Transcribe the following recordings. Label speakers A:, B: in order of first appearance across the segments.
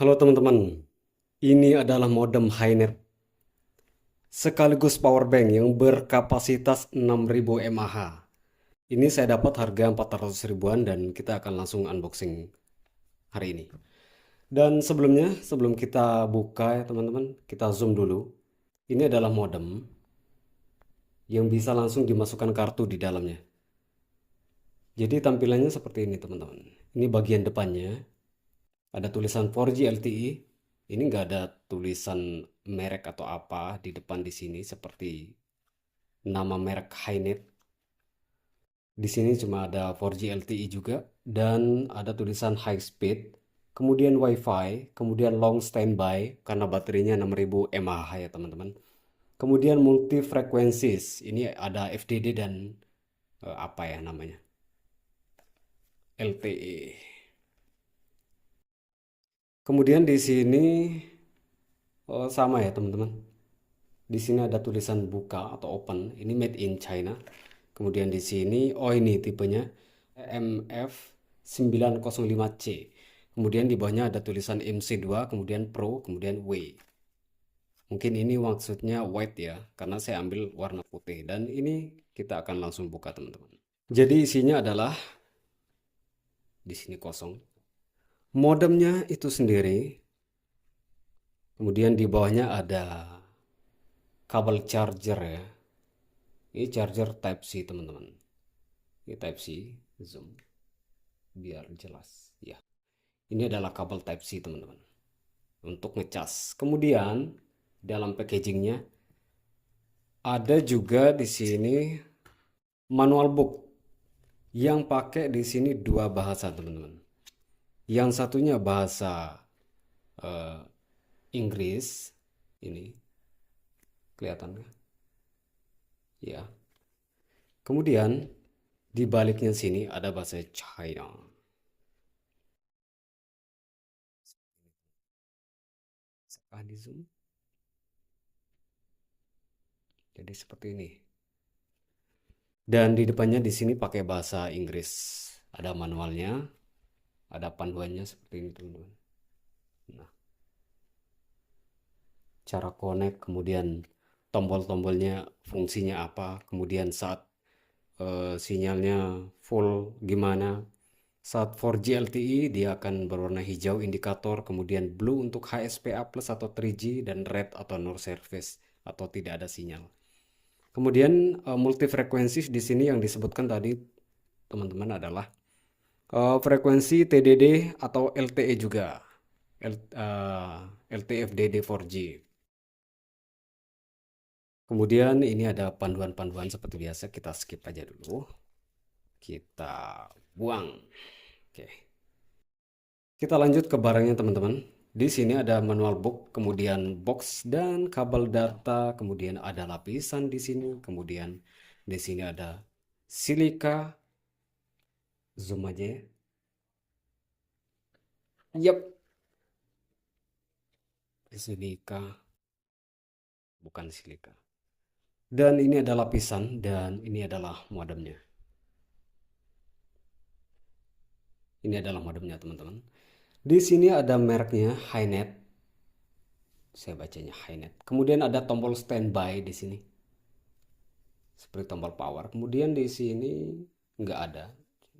A: Halo teman-teman, ini adalah modem HiNet sekaligus powerbank yang berkapasitas 6000 mAh. Ini saya dapat harga 400 ribuan dan kita akan langsung unboxing hari ini. Dan sebelumnya, sebelum kita buka ya teman-teman, kita zoom dulu. Ini adalah modem yang bisa langsung dimasukkan kartu di dalamnya. Jadi tampilannya seperti ini teman-teman. Ini bagian depannya, ada tulisan 4G LTE. Ini nggak ada tulisan merek atau apa di depan di sini seperti nama merek HiNet. Di sini cuma ada 4G LTE juga dan ada tulisan high speed, kemudian WiFi, kemudian long standby karena baterainya 6000 mAh ya teman-teman. Kemudian multi frequencies. Ini ada FDD dan apa ya namanya? LTE. Kemudian di sini sama ya teman-teman. Di sini ada tulisan buka atau open. Ini made in China. Kemudian di sini, oh ini tipenya MF905C. Kemudian di bawahnya ada tulisan MC2, kemudian Pro, kemudian W. Mungkin ini maksudnya white ya, karena saya ambil warna putih. Dan ini kita akan langsung buka teman-teman. Jadi isinya adalah di sini kosong. Modemnya itu sendiri. Kemudian di bawahnya ada kabel charger ya. Ini charger Type C teman-teman. Ini Type C, zoom biar jelas. Ya, ini adalah kabel Type C teman-teman untuk ngecas. Kemudian dalam packagingnya ada juga di sini manual book yang pakai di sini dua bahasa teman-teman. Yang satunya bahasa eh, Inggris, ini kelihatan nggak? Ya. Kemudian di baliknya sini ada bahasa China. Sekali zoom. Jadi seperti ini. Dan di depannya di sini pakai bahasa Inggris. Ada manualnya, ada panduannya seperti ini teman-teman. Nah, cara connect, kemudian tombol-tombolnya fungsinya apa, kemudian saat sinyalnya full gimana. Saat 4G LTE dia akan berwarna hijau indikator, kemudian blue untuk HSPA plus atau 3G, dan red atau no service atau tidak ada sinyal. Kemudian multi frekuensi di sini yang disebutkan tadi teman-teman adalah frekuensi TDD atau LTE juga. LTE FDD 4G. Kemudian ini ada panduan-panduan seperti biasa, kita skip aja dulu. Kita buang. Oke. Kita lanjut ke barangnya teman-teman. Di sini ada manual book, kemudian box dan kabel data, kemudian ada lapisan di sini, kemudian di sini ada silika. Zoom aja ya. Yap, silika, bukan silika. Dan ini adalah lapisan dan ini adalah modemnya. Ini adalah modemnya teman-teman. Di sini ada mereknya HiNet. Saya bacanya HiNet. Kemudian ada tombol standby di sini. Seperti tombol power. Kemudian di sini nggak ada.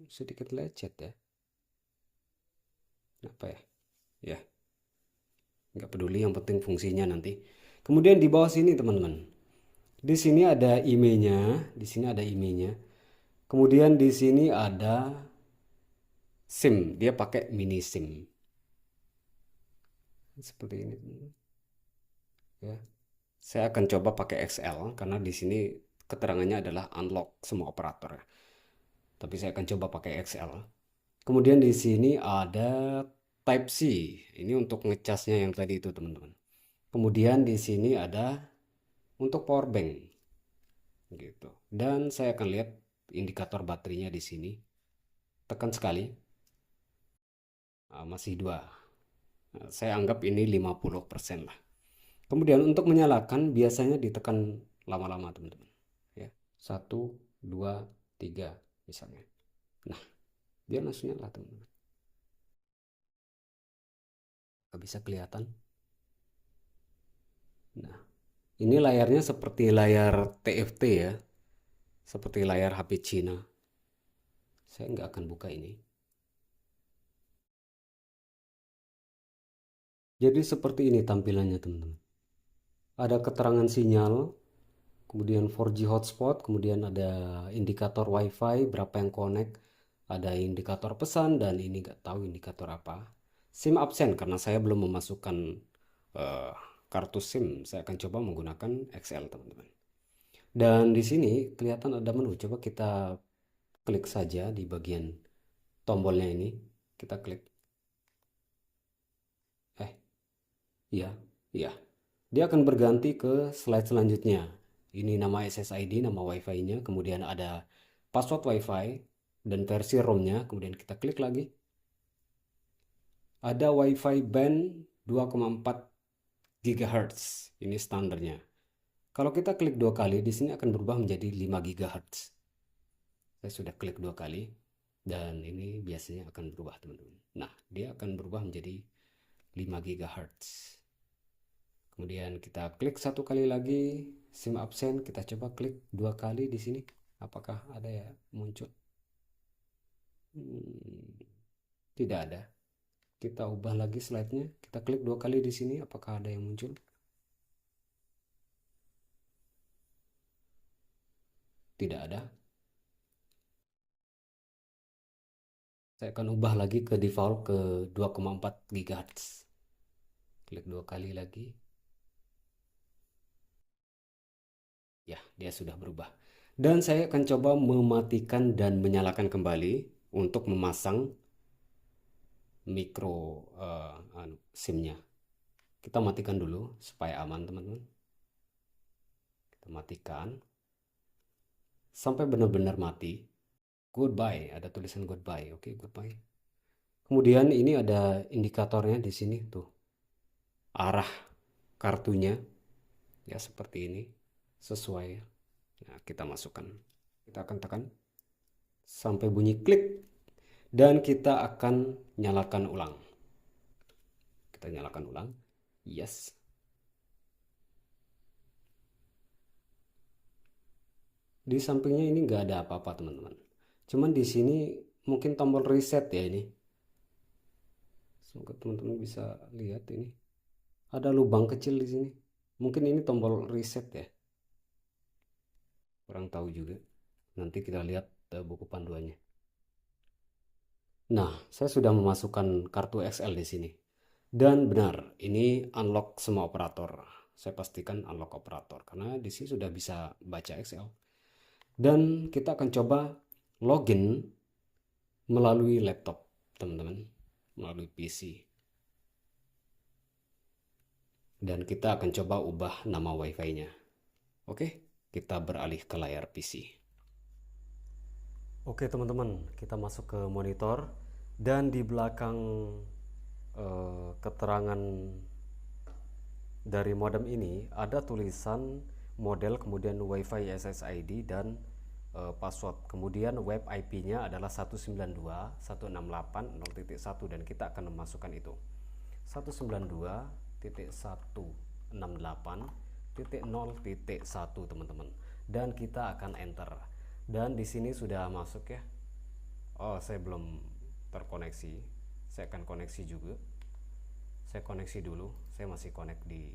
A: Sedikit lecet ya. Apa ya? Ya, nggak peduli. Yang penting fungsinya nanti. Kemudian di bawah sini teman-teman. Di sini ada IMEI-nya. Di sini ada IMEI-nya. Kemudian di sini ada SIM. Dia pakai mini SIM. Seperti ini. Ya. Saya akan coba pakai XL karena di sini keterangannya adalah unlock semua operator ya. Tapi saya akan coba pakai XL. Kemudian di sini ada Type C. Ini untuk ngecasnya yang tadi itu teman-teman. Kemudian di sini ada untuk power bank gitu. Dan saya akan lihat indikator baterainya di sini. Tekan sekali. Masih 2. Saya anggap ini 50% lah. Kemudian untuk menyalakan biasanya ditekan lama-lama teman-teman. Ya. 1, 2, 3 misalnya. Nah, dia langsung nyala teman-teman. Gak bisa kelihatan. Nah, ini layarnya seperti layar TFT ya, seperti layar HP Cina. Saya nggak akan buka ini. Jadi seperti ini tampilannya teman-teman. Ada keterangan sinyal, kemudian 4G hotspot, kemudian ada indikator WiFi, berapa yang connect, ada indikator pesan, dan ini nggak tahu indikator apa. SIM absen karena saya belum memasukkan eh, kartu SIM. Saya akan coba menggunakan XL teman-teman. Dan di sini kelihatan ada menu. Coba kita klik saja di bagian tombolnya ini. Kita klik. Eh, iya, iya. Dia akan berganti ke slide selanjutnya. Ini nama SSID, nama WiFi-nya, kemudian ada password WiFi dan versi ROM-nya, kemudian kita klik lagi. Ada WiFi band 2,4 GHz. Ini standarnya. Kalau kita klik dua kali, di sini akan berubah menjadi 5 GHz. Saya sudah klik dua kali dan ini biasanya akan berubah teman-teman. Nah, dia akan berubah menjadi 5 GHz. Kemudian kita klik satu kali lagi, SIM absen, kita coba klik dua kali di sini. Apakah ada ya muncul? Tidak ada. Kita ubah lagi slide-nya. Kita klik dua kali di sini, apakah ada yang muncul? Tidak ada. Saya akan ubah lagi ke default ke 2,4 GHz. Klik dua kali lagi. Ya, dia sudah berubah. Dan saya akan coba mematikan dan menyalakan kembali untuk memasang micro SIM-nya. Kita matikan dulu supaya aman teman-teman. Kita matikan sampai benar-benar mati. Goodbye, ada tulisan goodbye. Oke, goodbye. Kemudian ini ada indikatornya di sini tuh. Arah kartunya ya seperti ini sesuai. Nah, kita masukkan. Kita akan tekan sampai bunyi klik dan kita akan nyalakan ulang. Kita nyalakan ulang. Yes. Di sampingnya ini nggak ada apa-apa teman-teman. Cuman di sini mungkin tombol reset ya ini. Semoga teman-teman bisa lihat ini. Ada lubang kecil di sini. Mungkin ini tombol reset ya. Kurang tahu juga. Nanti kita lihat buku panduannya. Nah, saya sudah memasukkan kartu XL di sini. Dan benar, ini unlock semua operator. Saya pastikan unlock operator karena di sini sudah bisa baca XL. Dan kita akan coba login melalui laptop, teman-teman, melalui PC. Dan kita akan coba ubah nama WiFi-nya. Oke, kita beralih ke layar PC. Oke, teman-teman, kita masuk ke monitor dan di belakang keterangan dari modem ini ada tulisan model, kemudian WiFi SSID dan password. Kemudian web IP-nya adalah 192.168.0.1 dan kita akan memasukkan itu. 192.168.0.1 teman-teman. Dan kita akan enter. Dan di sini sudah masuk ya. Oh, saya belum terkoneksi. Saya akan koneksi juga. Saya koneksi dulu. Saya masih connect di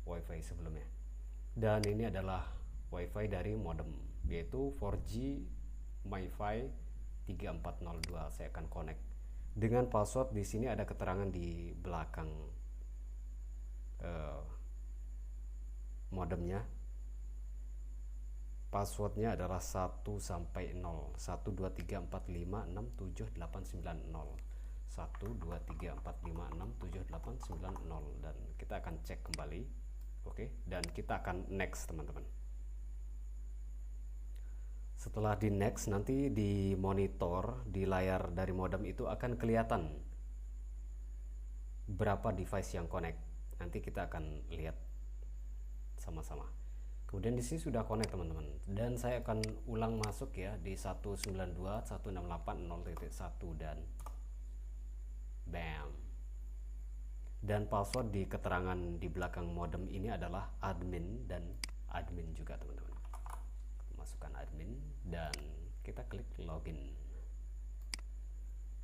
A: WiFi sebelumnya. Dan ini adalah WiFi dari modem, yaitu 4G MiFi 3402. Saya akan connect dengan password. Di sini ada keterangan di belakang modemnya. Passwordnya adalah 1 sampai 0. 12345678990. 12345678990 dan kita akan cek kembali. Oke, dan kita akan next teman-teman. Setelah di next, nanti di monitor di layar dari modem itu akan kelihatan berapa device yang connect. Nanti kita akan lihat sama-sama. Kemudian di sini sudah connect teman-teman. Dan saya akan ulang masuk ya di 192.168.0.1 dan bam. Dan password di keterangan di belakang modem ini adalah admin dan admin juga teman-teman. Masukkan admin dan kita klik login.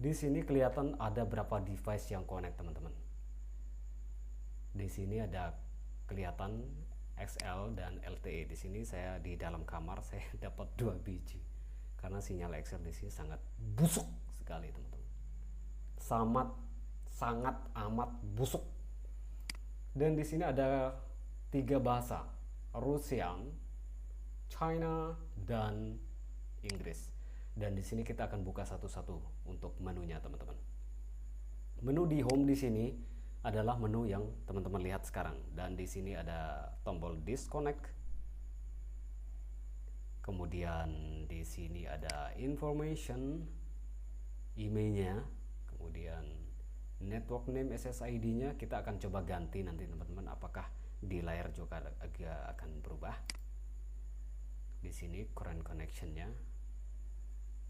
A: Di sini kelihatan ada berapa device yang connect teman-teman. Di sini ada kelihatan XL dan LTE. Di sini saya di dalam kamar saya dapat 2 biji karena sinyal XL di sini sangat busuk sekali teman-teman. Sangat amat busuk. Dan di sini ada 3 bahasa, Rusian, China, dan Inggris. Dan di sini kita akan buka satu-satu untuk menunya teman-teman. Menu di home di sini adalah menu yang teman-teman lihat sekarang, dan di sini ada tombol disconnect. Kemudian di sini ada information, emailnya, kemudian network name SSID-nya kita akan coba ganti nanti teman-teman, apakah di layar juga agak akan berubah. Di sini current connection-nya,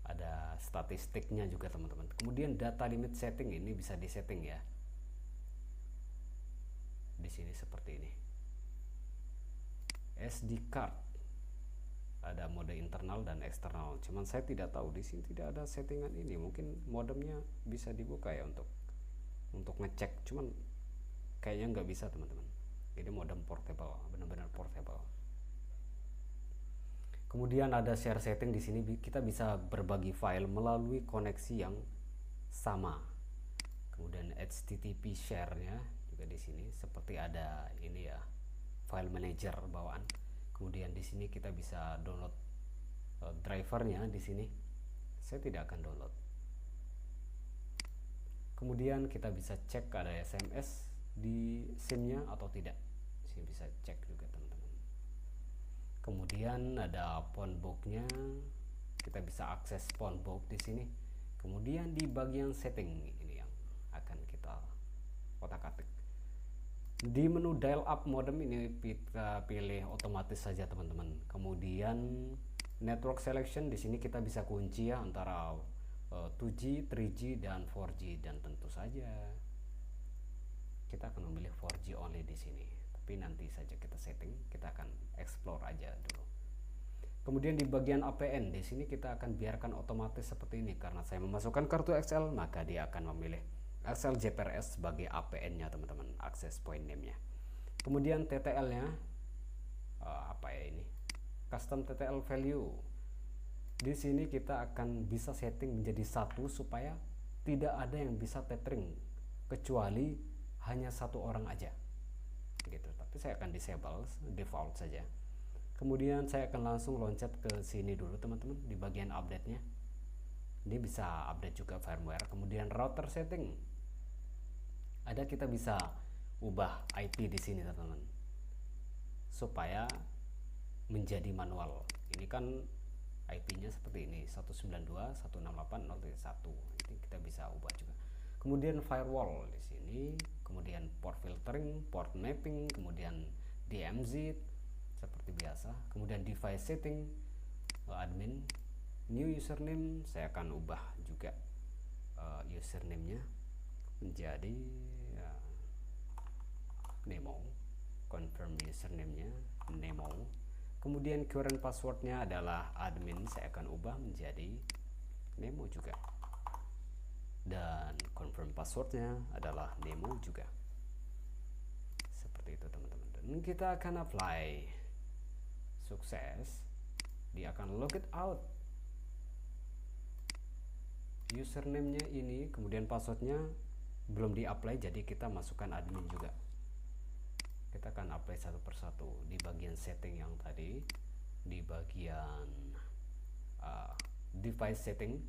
A: ada statistiknya juga teman-teman. Kemudian data limit setting ini bisa disetting ya. Di sini seperti ini. SD card, ada mode internal dan eksternal. Cuman saya tidak tahu, di sini tidak ada settingan ini. Mungkin modemnya bisa dibuka ya untuk ngecek. Cuman kayaknya nggak bisa teman-teman. Jadi modem portable, benar-benar portable. Kemudian ada share setting. Di sini kita bisa berbagi file melalui koneksi yang sama. Kemudian HTTP share-nya juga di sini seperti ada ini ya, file manager bawaan. Kemudian di sini kita bisa download drivernya di sini. Saya tidak akan download. Kemudian kita bisa cek ada SMS di SIM-nya atau tidak. Di sini bisa cek juga teman-teman. Kemudian ada phone book-nya, kita bisa akses phone book di sini. Kemudian di bagian setting ini yang akan kita otak-atik. Di menu dial up modem ini kita pilih otomatis saja teman-teman. Kemudian network selection di sini kita bisa kunci ya antara 2G, 3G dan 4G, dan tentu saja kita akan memilih 4G only di sini. Tapi nanti saja kita setting, kita akan explore aja dulu. Kemudian di bagian APN di sini kita akan biarkan otomatis seperti ini, karena saya memasukkan kartu XL maka dia akan memilih XL JPRS sebagai APN-nya teman-teman, access point name-nya. Kemudian TTL-nya apa ya ini? Custom TTL value. Di sini kita akan bisa setting menjadi 1 supaya tidak ada yang bisa tethering kecuali hanya 1 orang aja. Gitu. Tapi saya akan disable default saja. Kemudian saya akan langsung loncat ke sini dulu teman-teman, di bagian update-nya. Ini bisa update juga firmware. Kemudian router setting. Ada kita bisa ubah IP di sini teman-teman, supaya menjadi manual. Ini kan IP-nya seperti ini, 192.168.0.1. Ini kita bisa ubah juga. Kemudian firewall di sini, kemudian port filtering, port mapping, kemudian DMZ seperti biasa. Kemudian device setting, admin, new username, saya akan ubah juga username-nya menjadi Nemo. Confirm username-nya Nemo. Kemudian current password-nya adalah admin, saya akan ubah menjadi Nemo juga. Dan confirm password-nya adalah Nemo juga. Seperti itu teman-teman. Dan kita akan apply. Sukses. Dia akan log it out. Username-nya ini, kemudian password-nya belum di-apply, jadi kita masukkan admin juga. Kita akan apply satu persatu. Di bagian setting yang tadi, di bagian device setting,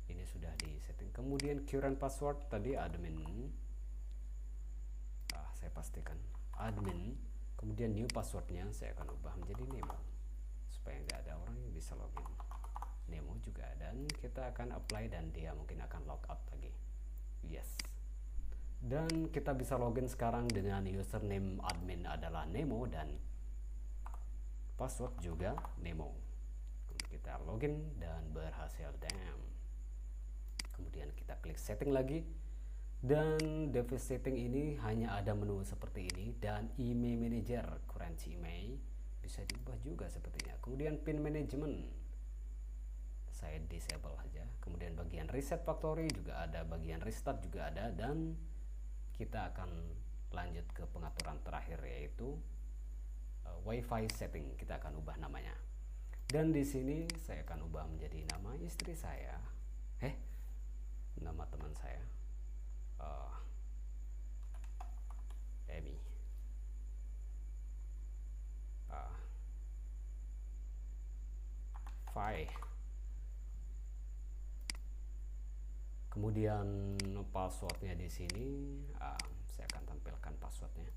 A: ini sudah di setting. Kemudian current password tadi admin, saya pastikan admin. Kemudian new passwordnya saya akan ubah menjadi Nemo, supaya nggak ada orang yang bisa login. Nemo juga, dan kita akan apply dan dia mungkin akan log out lagi. Yes. Dan kita bisa login sekarang dengan username admin adalah Nemo dan password juga Nemo. Kita login dan berhasil. Kemudian kita klik setting lagi. Dan device setting ini hanya ada menu seperti ini, dan email manager current email bisa diubah juga sepertinya. Kemudian pin management saya disable aja. Kemudian bagian reset factory juga ada, bagian restart juga ada, dan kita akan lanjut ke pengaturan terakhir, yaitu WiFi setting. Kita akan ubah namanya. Dan di sini saya akan ubah menjadi nama istri saya. Nama teman saya. Emi. Fi. Kemudian passwordnya di sini, saya akan tampilkan passwordnya.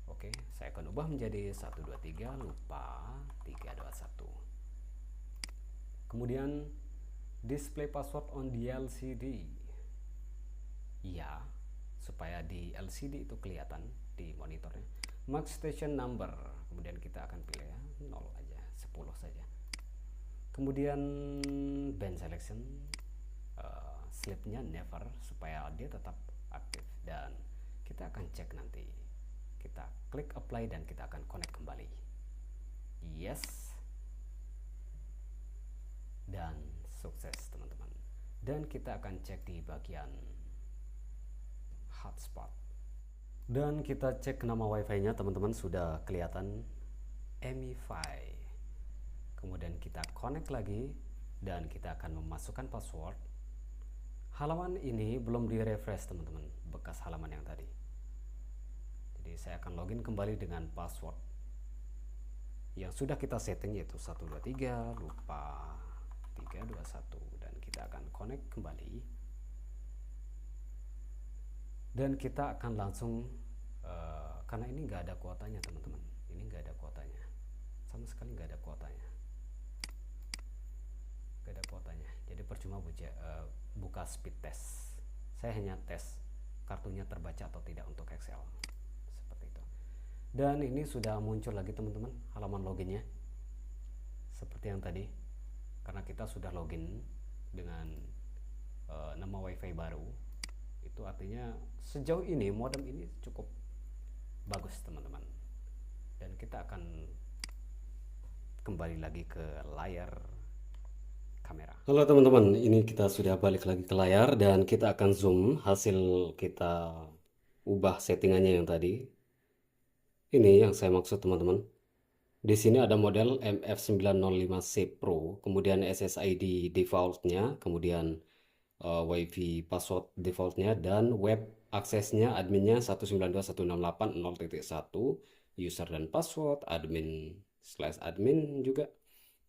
A: Oke, saya akan ubah menjadi 123 lupa 321. Kemudian display password on the LCD. Ya, supaya di LCD itu kelihatan di monitornya. Max station number, kemudian kita akan pilih ya 0 aja, 10 saja. Kemudian band selection, sleepnya never, supaya dia tetap aktif. Dan kita akan cek nanti. Kita klik apply dan kita akan connect kembali. Yes. Dan sukses teman-teman. Dan kita akan cek di bagian hotspot. Dan kita cek nama wifi-nya teman-teman, sudah kelihatan EmiFi. Kemudian kita connect lagi dan kita akan memasukkan password. Halaman ini belum di refresh teman-teman, bekas halaman yang tadi. Jadi saya akan login kembali dengan password yang sudah kita setting, yaitu 123 lupa 321, dan kita akan connect kembali. Dan kita akan langsung karena ini nggak ada kuotanya teman-teman, ini nggak ada kuotanya, sama sekali nggak ada kuotanya, jadi percuma buka speed test. Saya hanya tes kartunya terbaca atau tidak untuk Excel, seperti itu. Dan ini sudah muncul lagi teman-teman halaman loginnya seperti yang tadi, karena kita sudah login dengan nama wifi baru. Itu artinya sejauh ini modem ini cukup bagus teman-teman. Dan kita akan kembali lagi ke layar kamera. Halo teman-teman, ini kita sudah balik lagi ke layar dan kita akan zoom hasil kita ubah settingannya yang tadi. Ini yang saya maksud teman-teman. Di sini ada model MF905C Pro, kemudian SSID defaultnya, kemudian WiFi password defaultnya, dan web aksesnya adminnya 192.168.0.1, user dan password admin/admin juga.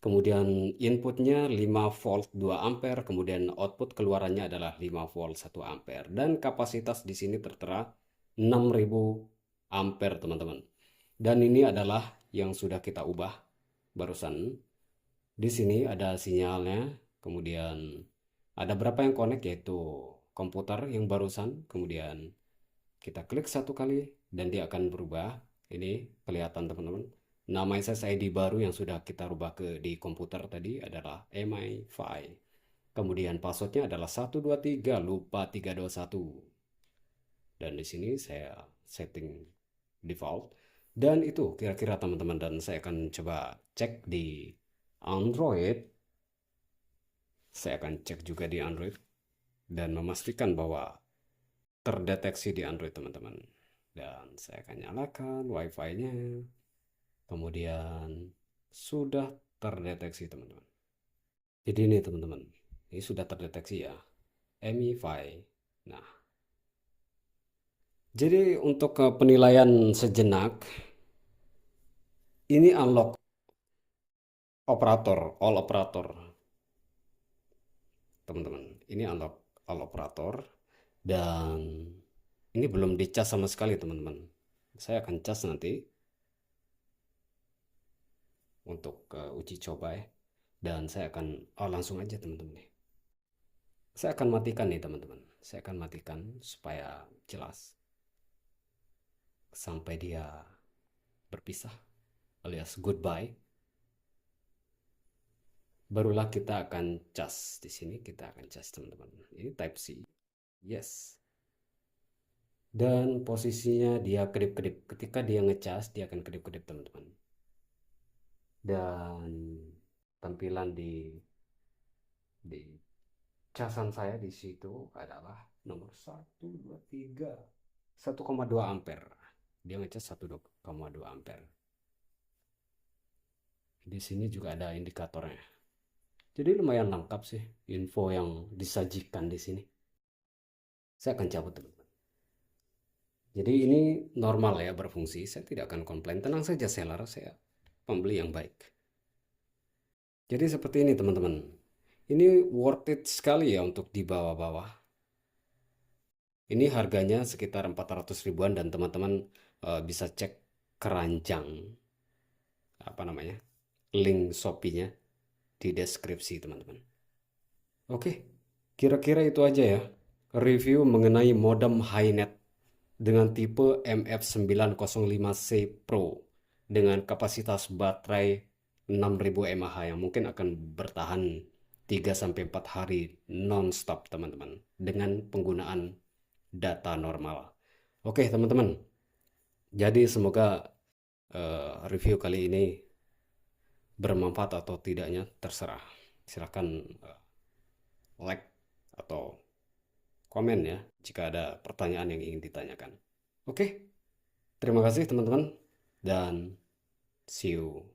A: Kemudian inputnya 5 volt 2 ampere, kemudian output keluarannya adalah 5 volt 1 ampere, dan kapasitas di sini tertera 6000 ampere teman-teman. Dan ini adalah yang sudah kita ubah barusan. Di sini ada sinyalnya, kemudian ada berapa yang connect, yaitu komputer yang barusan, kemudian kita klik satu kali dan dia akan berubah. Ini kelihatan teman-teman. Nama SSID baru yang sudah kita rubah di komputer tadi adalah EmiFi. Kemudian passwordnya adalah 123 lupa 321. Dan di sini saya setting default. Dan itu kira-kira teman-teman, dan saya akan coba cek di Android. Saya akan cek juga di Android dan memastikan bahwa terdeteksi di Android teman-teman. Dan saya akan nyalakan wifi-nya. Kemudian sudah terdeteksi teman-teman. Jadi ini teman-teman, ini sudah terdeteksi ya, EmiFi. Nah, jadi untuk penilaian sejenak, ini unlock operator, all operator teman-teman. Ini unlock all operator, dan ini belum dicas sama sekali teman-teman. Saya akan cas nanti untuk uji coba ya. Dan saya akan langsung aja teman-teman. Saya akan matikan nih teman-teman. Saya akan matikan supaya jelas sampai dia berpisah alias goodbye. Barulah kita akan cas di sini. Kita akan cas teman-teman. Ini type C. Yes. dan posisinya dia kedip-kedip. Ketika dia ngecas, dia akan kedip-kedip, teman-teman. Dan tampilan di casan saya di situ adalah nomor 123 1,2 ampere. Dia ngecas 1,2 ampere. Di sini juga ada indikatornya. Jadi lumayan lengkap sih info yang disajikan di sini. Saya akan cabut, teman-teman. Jadi ini normal ya berfungsi. Saya tidak akan komplain. Tenang saja seller, saya pembeli yang baik. Jadi seperti ini, teman-teman. Ini worth it sekali ya untuk dibawa-bawa. Ini harganya sekitar 400 ribuan dan teman-teman bisa cek keranjang apa namanya? Link Shopee-nya di deskripsi, teman-teman. Oke, kira-kira itu aja ya. Review mengenai modem HiNet dengan tipe MF905C Pro dengan kapasitas baterai 6000 mAh yang mungkin akan bertahan 3 sampai 4 hari non-stop, teman-teman, dengan penggunaan data normal. Oke, teman-teman. Jadi semoga review kali ini bermanfaat atau tidaknya terserah. Silahkan like atau komen ya jika ada pertanyaan yang ingin ditanyakan. Oke, terima kasih teman-teman dan see you